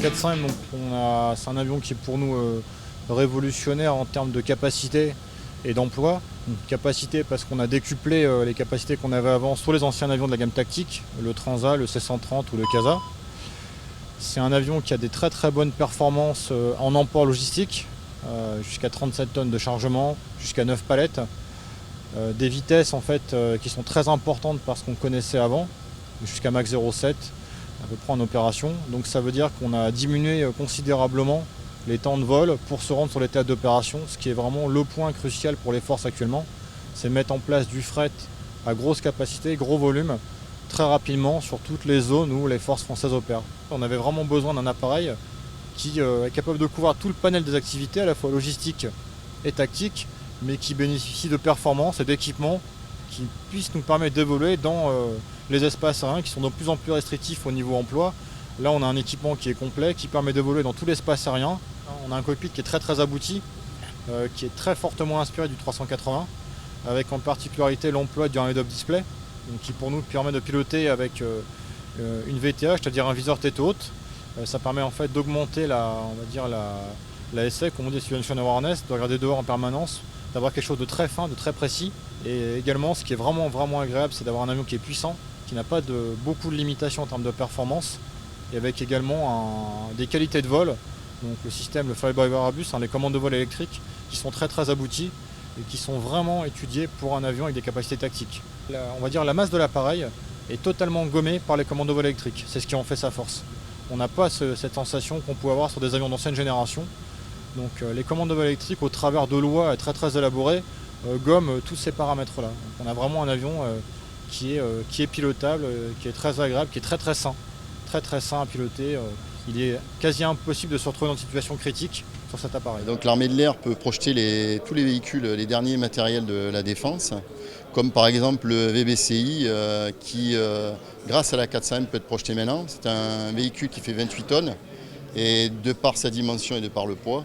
400M, c'est un avion qui est pour nous révolutionnaire en termes de capacité et d'emploi. Capacité parce qu'on a décuplé les capacités qu'on avait avant sur les anciens avions de la gamme tactique, le Transat, le C-130 ou le CASA. C'est un avion qui a des très très bonnes performances en emport logistique, jusqu'à 37 tonnes de chargement, jusqu'à 9 palettes. Des vitesses en fait qui sont très importantes parce qu'on connaissait avant, jusqu'à Mach 0,7 à peu près en opération. Donc ça veut dire qu'on a diminué considérablement les temps de vol pour se rendre sur les théâtres d'opération, ce qui est vraiment le point crucial pour les forces actuellement, c'est mettre en place du fret à grosse capacité, gros volume, très rapidement sur toutes les zones où les forces françaises opèrent. On avait vraiment besoin d'un appareil qui est capable de couvrir tout le panel des activités, à la fois logistique et tactique, mais qui bénéficie de performances et d'équipements qui puissent nous permettre d'évoluer dans les espaces aériens qui sont de plus en plus restrictifs au niveau emploi. Là, on a un équipement qui est complet, qui permet d'évoluer dans tout l'espace aérien. On a un cockpit qui est très très abouti, qui est très fortement inspiré du 380, avec en particularité l'emploi du head-up display, donc qui pour nous permet de piloter avec une VTH, c'est-à-dire un viseur tête haute. Ça permet en fait d'augmenter la SE, comme on dit, Situation Awareness, de regarder dehors en permanence, d'avoir quelque chose de très fin, de très précis. Et également, ce qui est vraiment agréable, c'est d'avoir un avion qui est puissant, qui n'a pas beaucoup de limitations en termes de performance, et avec également des qualités de vol. Donc le système, le Fly-by-Wire Airbus, les commandes de vol électriques qui sont très très abouties et qui sont vraiment étudiées pour un avion avec des capacités tactiques. On va dire la masse de l'appareil est totalement gommée par les commandes de vol électriques. C'est ce qui en fait sa force. On n'a pas cette sensation qu'on pouvait avoir sur des avions d'ancienne génération. Donc les commandes de vol électriques, au travers de lois très très élaborées, gomment tous ces paramètres-là. On a vraiment un avion qui est pilotable, qui est très agréable, qui est très très sain à piloter. Il est quasi impossible de se retrouver dans une situation critique sur cet appareil. Donc l'armée de l'air peut projeter tous les véhicules, les derniers matériels de la défense, comme par exemple le VBCI qui, grâce à la 400M, peut être projeté maintenant. C'est un véhicule qui fait 28 tonnes et de par sa dimension et de par le poids.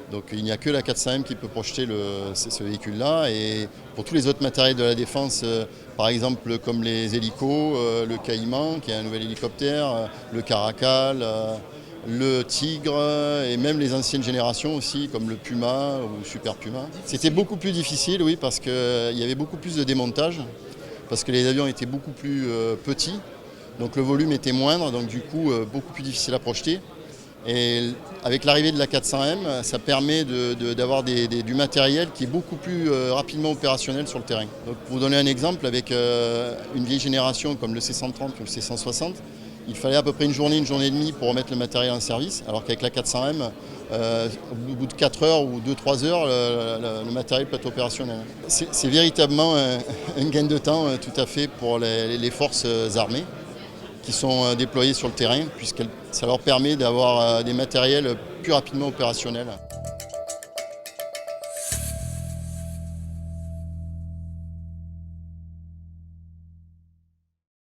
Donc il n'y a que la 400M qui peut projeter ce véhicule-là. Et pour tous les autres matériels de la défense, par exemple comme les hélicos, le Caïman qui est un nouvel hélicoptère, le Caracal, le Tigre et même les anciennes générations aussi comme le Puma ou Super Puma. C'était beaucoup plus difficile, oui, parce qu'il y avait beaucoup plus de démontage, parce que les avions étaient beaucoup plus petits, donc le volume était moindre, donc du coup beaucoup plus difficile à projeter. Et avec l'arrivée de la 400M, ça permet d'avoir du matériel qui est beaucoup plus rapidement opérationnel sur le terrain. Donc pour vous donner un exemple, avec une vieille génération comme le C-130 ou le C-160, il fallait à peu près une journée et demie pour remettre le matériel en service, alors qu'avec la 400M, au bout de 4 heures ou 2-3 heures, le matériel peut être opérationnel. C'est véritablement un gain de temps tout à fait pour les forces armées qui sont déployés sur le terrain, puisque ça leur permet d'avoir des matériels plus rapidement opérationnels.